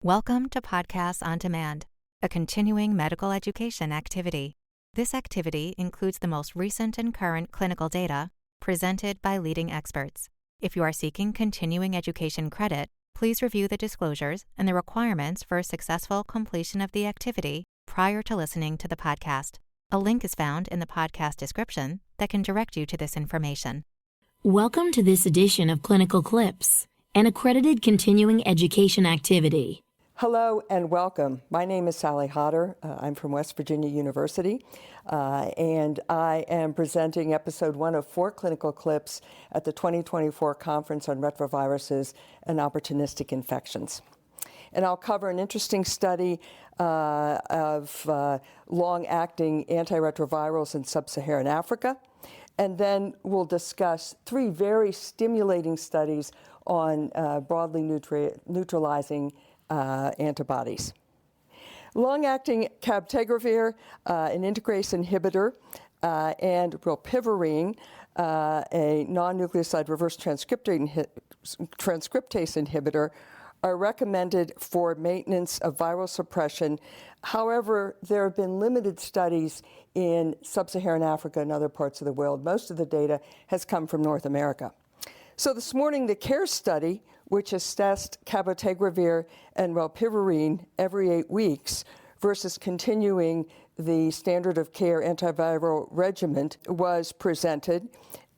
Welcome to Podcasts on Demand, a continuing medical education activity. This activity includes the most recent and current clinical data presented by leading experts. If you are seeking continuing education credit, please review the disclosures and the requirements for a successful completion of the activity prior to listening to the podcast. A link is found in the podcast description that can direct you to this information. Welcome to this edition of Clinical Clips, an accredited continuing education activity. Hello and welcome. My name is Sally Hodder. I'm from West Virginia University, and I am presenting episode 1 of 4 clinical clips at the 2024 Conference on Retroviruses and Opportunistic Infections. And I'll cover an interesting study of long-acting antiretrovirals in sub-Saharan Africa, and then we'll discuss 3 very stimulating studies on broadly neutralizing antibodies. Long-acting cabotegravir, an integrase inhibitor, and rilpivirine, a non-nucleoside reverse transcriptase inhibitor, are recommended for maintenance of viral suppression. However, there have been limited studies in sub-Saharan Africa and other parts of the world. Most of the data has come from North America. So this morning, the CARE study, which assessed cabotegravir and rilpivirine every 8 weeks versus continuing the standard of care antiviral regimen, was presented,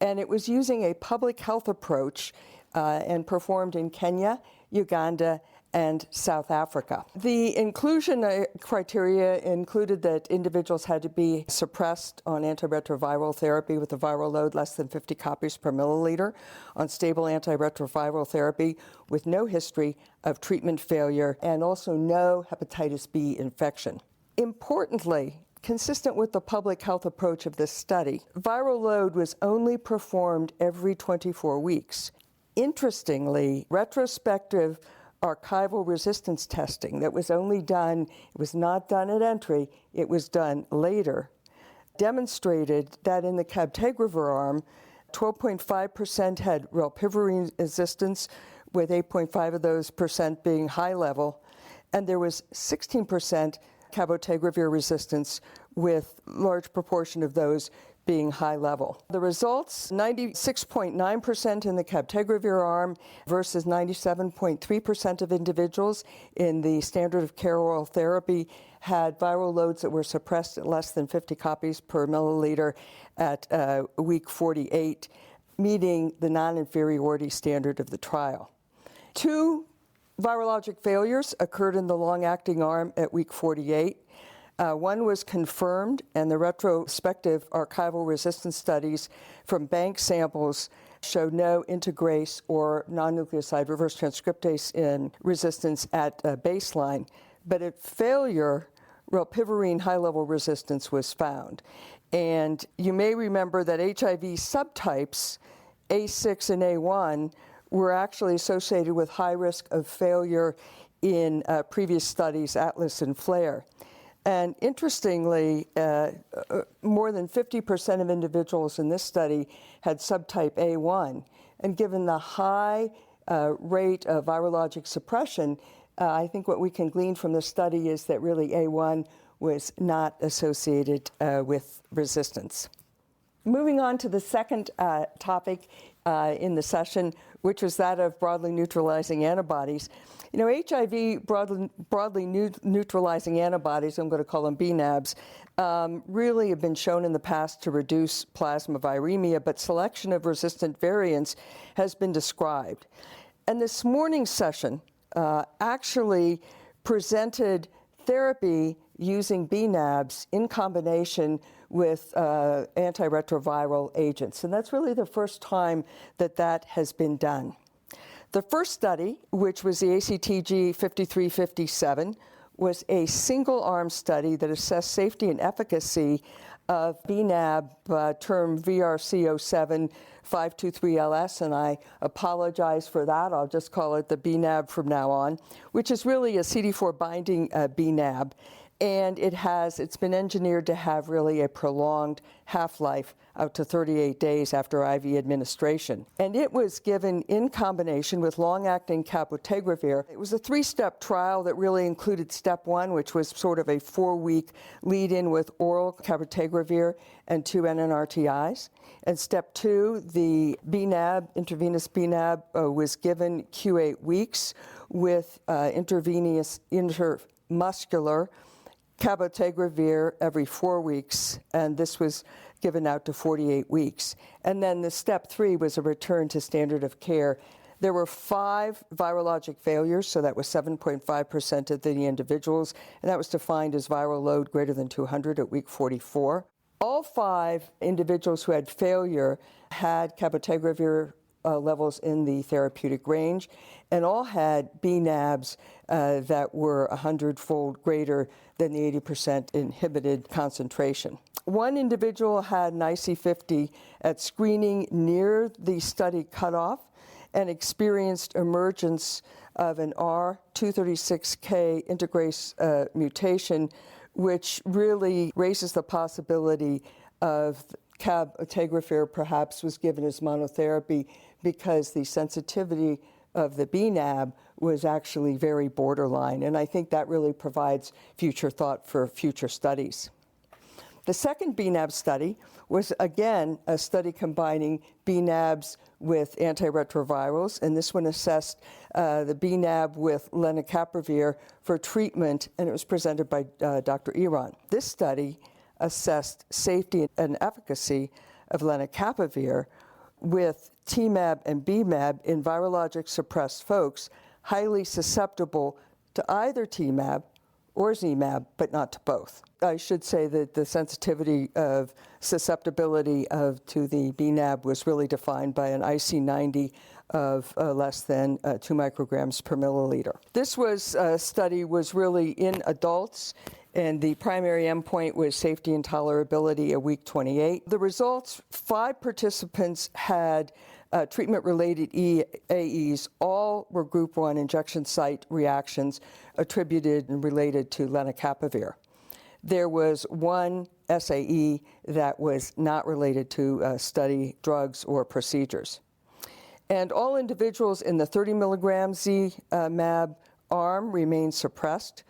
and it was using a public health approach and performed in Kenya, Uganda, and South Africa. The inclusion criteria included that individuals had to be suppressed on antiretroviral therapy with a viral load less than 50 copies per milliliter, on stable antiretroviral therapy with no history of treatment failure, and also no hepatitis B infection. Importantly, consistent with the public health approach of this study, viral load was only performed every 24 weeks. Interestingly, retrospective archival resistance testing that was only done, it was not done at entry, it was done later, demonstrated that in the cabotegravir arm, 12.5% had rilpivirine resistance, with 8.5 of those percent being high level, and there was 16% cabotegravir resistance, with large proportion of those being high level. The results, 96.9% in the cabotegravir arm versus 97.3% of individuals in the standard of care oral therapy had viral loads that were suppressed at less than 50 copies per milliliter at week 48, meeting the non-inferiority standard of the trial. 2 virologic failures occurred in the long-acting arm at week 48. One was confirmed, and the retrospective archival resistance studies from bank samples showed no integrase or non-nucleoside reverse transcriptase in resistance at baseline. But at failure, rilpivirine high-level resistance was found. And you may remember that HIV subtypes, A6 and A1, were actually associated with high risk of failure in previous studies, Atlas and Flare. And interestingly, more than 50% of individuals in this study had subtype A1. And given the high rate of virologic suppression, I think what we can glean from this study is that really A1 was not associated with resistance. Moving on to the second topic in the session, which was that of broadly neutralizing antibodies. You know, HIV broadly neutralizing antibodies, I'm going to call them BNAbs, really have been shown in the past to reduce plasma viremia, but selection of resistant variants has been described. And this morning's session actually presented therapy using BNAbs in combination with antiretroviral agents. And that's really the first time that that has been done. The first study, which was the ACTG 5357, was a single-arm study that assessed safety and efficacy of BNAb term VRC07523LS, and I apologize for that. I'll just call it the BNAb from now on, which is really a CD4 binding BNAb. And it's been engineered to have really a prolonged half-life out to 38 days after IV administration. And it was given in combination with long-acting cabotegravir. It was a 3-step trial that really included step 1, which was sort of a 4-week lead-in with oral cabotegravir and 2 NNRTIs. And step 2, the BNAB, intravenous BNAB, was given Q8 weeks with intramuscular cabotegravir every 4 weeks, and this was given out to 48 weeks. And then the step 3 was a return to standard of care. There were 5 virologic failures, so that was 7.5% of the individuals, and that was defined as viral load greater than 200 at week 44. All 5 individuals who had failure had cabotegravir levels in the therapeutic range, and all had BNABs that were 100-fold greater than the 80% inhibited concentration. One individual had an IC50 at screening near the study cutoff and experienced emergence of an R236K integrase mutation, which really raises the possibility of cabotegravir perhaps was given as monotherapy because the sensitivity of the BNAB was actually very borderline, and I think that really provides future thought for future studies. The second BNAB study was, again, a study combining BNABs with antiretrovirals, and this one assessed the BNAB with lenacapavir for treatment, and it was presented by Dr. Iran. This study assessed safety and efficacy of lenacapavir with TMAB and BMAB in virologic suppressed folks highly susceptible to either TMAB or ZMAB, but not to both. I should say that the sensitivity of susceptibility to the BNAB was really defined by an IC90 of less than 2 micrograms per milliliter. This study was really in adults, and the primary endpoint was safety and tolerability at week 28. The results, 5 participants had treatment-related AEs. All were group 1 injection site reactions attributed and related to lenacapavir. There was 1 SAE that was not related to study drugs or procedures. And all individuals in the 30 milligram ZMAB arm remained suppressed,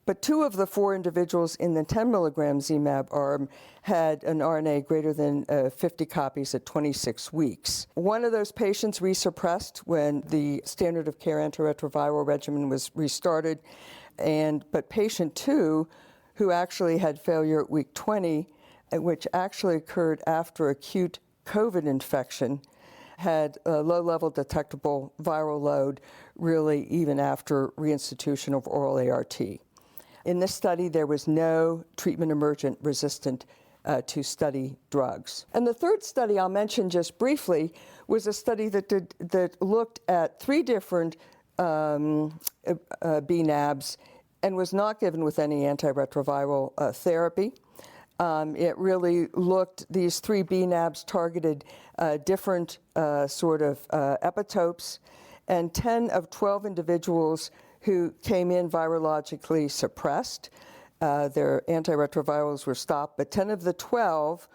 but 2 of the 4 individuals in the 10 milligram ZMAB arm had an RNA greater than 50 copies at 26 weeks. One of those patients resuppressed when the standard of care antiretroviral regimen was restarted, but patient 2, who actually had failure at week 20, which actually occurred after acute COVID infection, had a low-level detectable viral load really even after reinstitution of oral ART. In this study, there was no treatment-emergent resistant to study drugs. And the third study I'll mention just briefly was a study that looked at 3 different BNABs and was not given with any antiretroviral therapy. It really these 3 BNABs targeted different epitopes, and 10 of 12 individuals who came in virologically suppressed. Their antiretrovirals were stopped, but 10 of the 12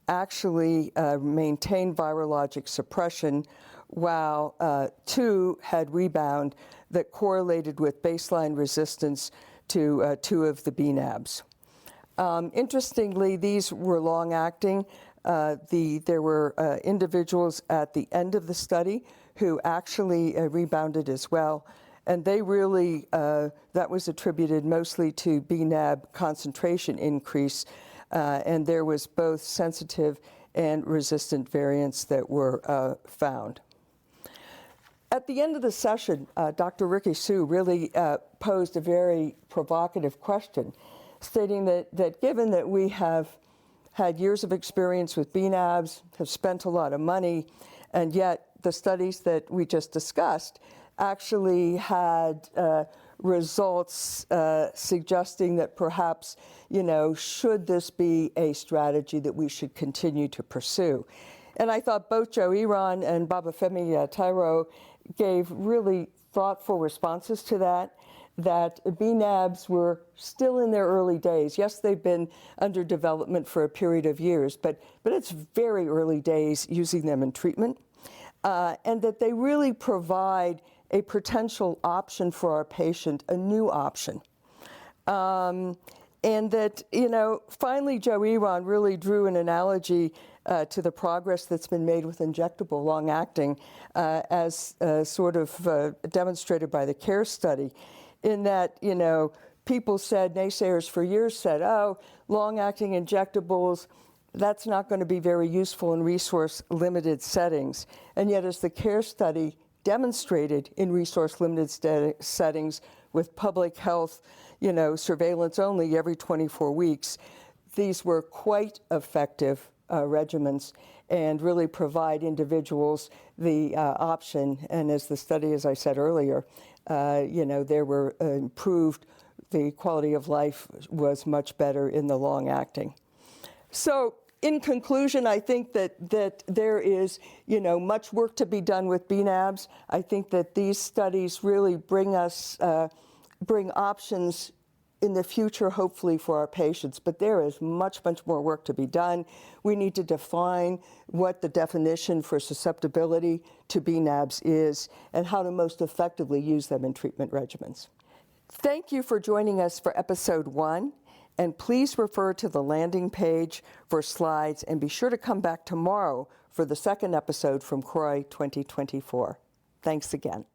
actually maintained virologic suppression, while 2 had rebound that correlated with baseline resistance to 2 of the BNABs. Interestingly, these were long-acting. There were individuals at the end of the study who actually rebounded as well, and they really, that was attributed mostly to BNAB concentration increase, and there was both sensitive and resistant variants that were found. At the end of the session, Dr. Ricky Su really posed a very provocative question, stating that given that we have had years of experience with BNABs, have spent a lot of money, and yet the studies that we just discussed actually had results suggesting that perhaps, should this be a strategy that we should continue to pursue? And I thought both Joe Iran and Babafemi Taiwo gave really thoughtful responses to that. that bNAbs were still in their early days. Yes, they've been under development for a period of years, but it's very early days using them in treatment, and that they really provide a potential option for our patient, a new option. And that, finally, Joe Eron really drew an analogy to the progress that's been made with injectable long-acting as sort of demonstrated by the CARE study, in that, people said, naysayers for years said, oh, long-acting injectables, that's not going to be very useful in resource-limited settings. And yet, as the CARE study demonstrated in resource-limited settings with public health, surveillance only every 24 weeks, these were quite effective regimens and really provide individuals the option. And as the study, as I said earlier, there were improved, the quality of life was much better in the long-acting. So in conclusion, I think that there is, much work to be done with bNAbs. I think that these studies really bring options in the future, hopefully, for our patients. But there is much, much more work to be done. We need to define what the definition for susceptibility to bNAbs is and how to most effectively use them in treatment regimens. Thank you for joining us for episode 1. And please refer to the landing page for slides, and be sure to come back tomorrow for the second episode from CROI 2024. Thanks again.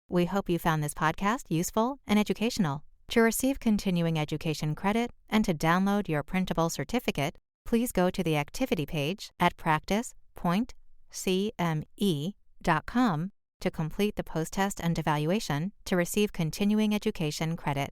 We hope you found this podcast useful and educational. To receive continuing education credit and to download your printable certificate, please go to the activity page at practice.cme.com to complete the post-test and evaluation to receive continuing education credit.